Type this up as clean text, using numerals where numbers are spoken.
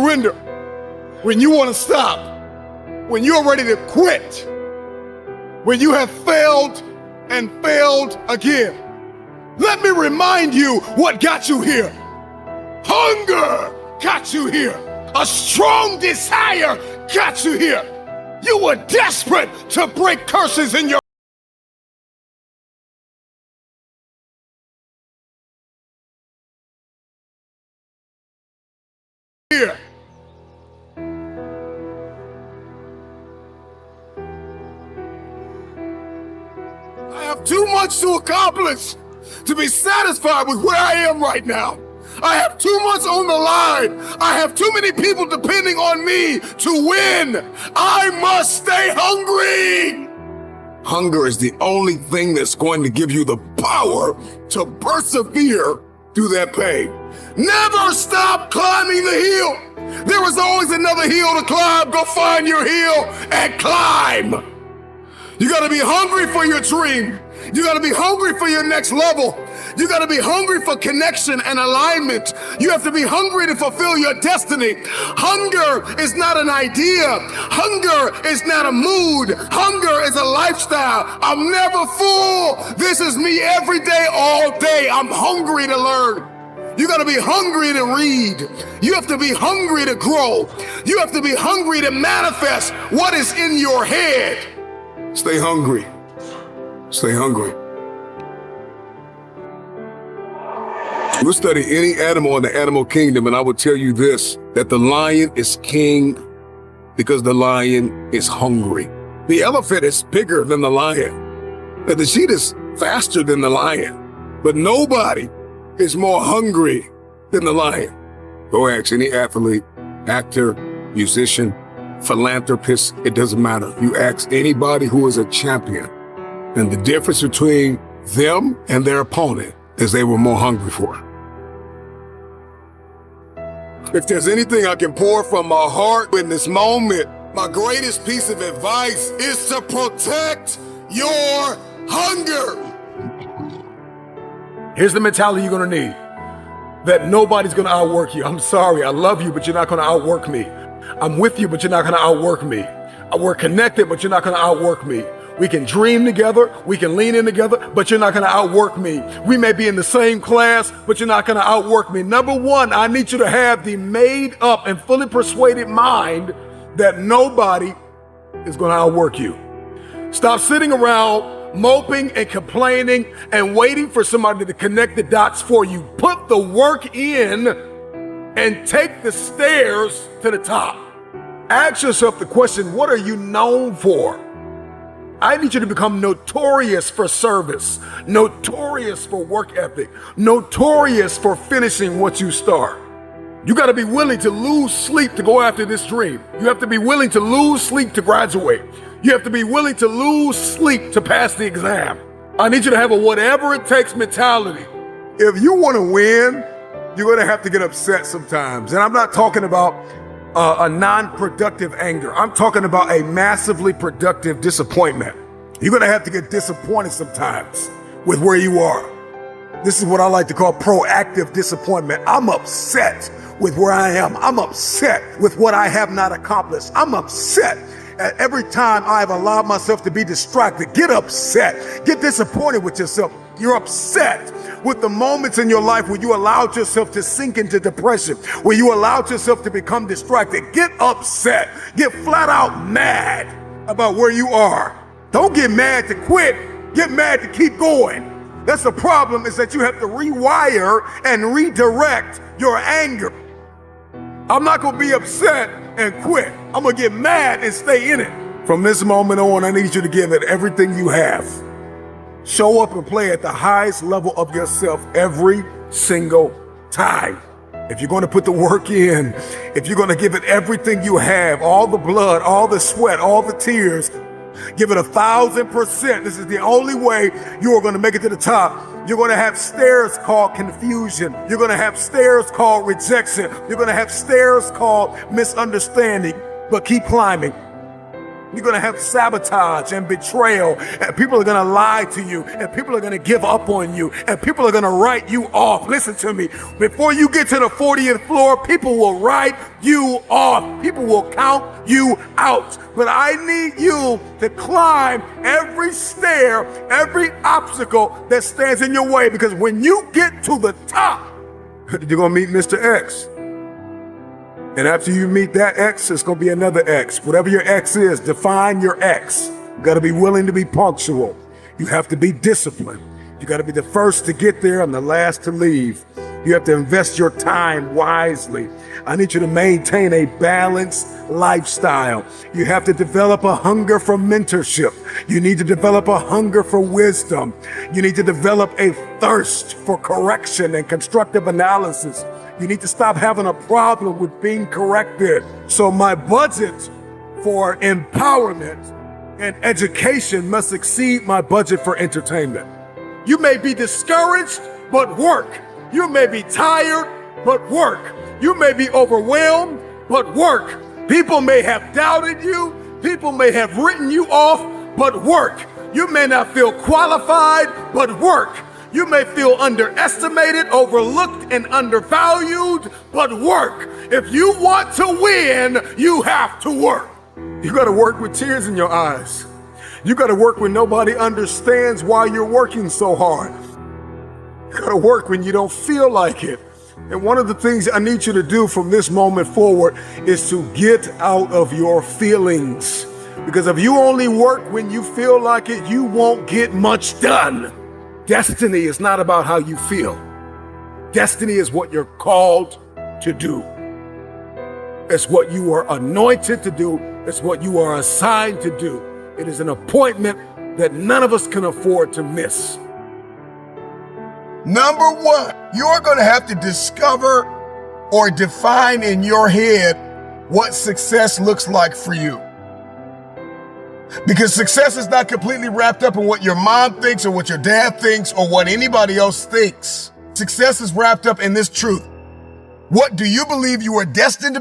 Surrender. When you want to stop. When you're ready to quit. When you have failed and failed again. Let me remind you what got you here. Hunger got you here. A strong desire got you here. You were desperate to break curses in your here. I have too much to accomplish to be satisfied with where I am right now. I have too much on the line. I have too many people depending on me to win. I must stay hungry. Hunger is the only thing that's going to give you the power to persevere through that pain. Never stop climbing the hill. There is always another hill to climb. Go find your hill and climb. You gotta be hungry for your dream. You gotta be hungry for your next level. You gotta be hungry for connection and alignment. You have to be hungry to fulfill your destiny. Hunger is not an idea. Hunger is not a mood. Hunger is a lifestyle. I'm never full. This is me every day, all day. I'm hungry to learn. You gotta be hungry to read. You have to be hungry to grow. You have to be hungry to manifest what is in your head. Stay hungry. Stay hungry. We'll study any animal in the animal kingdom, and I will tell you this, that the lion is king because the lion is hungry. The elephant is bigger than the lion, and the cheetah is faster than the lion, but nobody is more hungry than the lion. Go ask any athlete, actor, musician, philanthropist, it doesn't matter. You ask anybody who is a champion, and the difference between them and their opponent is they were more hungry for it. If there's anything I can pour from my heart in this moment, my greatest piece of advice is to protect your hunger. Here's the mentality you're gonna need. That nobody's gonna outwork you. I'm sorry, I love you, but you're not gonna outwork me. I'm with you, but you're not gonna outwork me. We're connected, but you're not gonna outwork me. We can dream together, we can lean in together, but you're not gonna outwork me. We may be in the same class, but you're not gonna outwork me. Number one, I need you to have the made up and fully persuaded mind that nobody is gonna outwork you. Stop sitting around moping and complaining and waiting for somebody to connect the dots for you. Put the work in and take the stairs to the top. Ask yourself the question, what are you known for? I need you to become notorious for service, notorious for work ethic, notorious for finishing what you start. You got to be willing to lose sleep to go after this dream. You have to be willing to lose sleep to graduate. You have to be willing to lose sleep to pass the exam. I need you to have a whatever it takes mentality. If you want to win, you're going to have to get upset sometimes. And I'm not talking about a non-productive anger. I'm talking about a massively productive disappointment. You're going to have to get disappointed sometimes with where you are. This is what I like to call proactive disappointment. I'm upset with where I am. I'm upset with what I have not accomplished. I'm upset at every time I've allowed myself to be distracted. Get upset. Get disappointed with yourself. You're upset with the moments in your life where you allowed yourself to sink into depression, where you allowed yourself to become distracted. Get upset. Get flat out mad about where you are. Don't get mad to quit. Get mad to keep going. That's the problem, is that you have to rewire and redirect your anger. I'm not going to be upset and quit. I'm going to get mad and stay in it. From this moment on, I need you to give it everything you have. Show up and play at the highest level of yourself every single time. If you're going to put the work in, if you're going to give it everything you have, all the blood, all the sweat, all the tears, give it 1,000%. This is the only way you are going to make it to the top. You're going to have stairs called confusion. You're going to have stairs called rejection. You're going to have stairs called misunderstanding. But keep climbing. You're going to have sabotage and betrayal, and people are going to lie to you, and people are going to give up on you, and people are going to write you off. Listen to me. Before you get to the 40th floor, people will write you off. People will count you out. But I need you to climb every stair, every obstacle that stands in your way, because when you get to the top, you're going to meet Mr. X. And after you meet that X, it's going to be another X. Whatever your X is, define your X. You got to be willing to be punctual. You have to be disciplined. You got to be the first to get there and the last to leave. You have to invest your time wisely. I need you to maintain a balanced lifestyle. You have to develop a hunger for mentorship. You need to develop a hunger for wisdom. You need to develop a thirst for correction and constructive analysis. You need to stop having a problem with being corrected. So my budget for empowerment and education must exceed my budget for entertainment. You may be discouraged, but work. You may be tired, but work. You may be overwhelmed, but work. People may have doubted you. People may have written you off, but work. You may not feel qualified, but work. You may feel underestimated, overlooked, and undervalued, but work. If you want to win, you have to work. You got to work with tears in your eyes. You got to work when nobody understands why you're working so hard. You got to work when you don't feel like it. And one of the things I need you to do from this moment forward is to get out of your feelings. Because if you only work when you feel like it, you won't get much done. Destiny is not about how you feel. Destiny is what you're called to do. It's what you are anointed to do. It's what you are assigned to do. It is an appointment that none of us can afford to miss. Number one, you're going to have to discover or define in your head what success looks like for you. Because success is not completely wrapped up in what your mom thinks or what your dad thinks or what anybody else thinks. Success is wrapped up in this truth. What do you believe you are destined to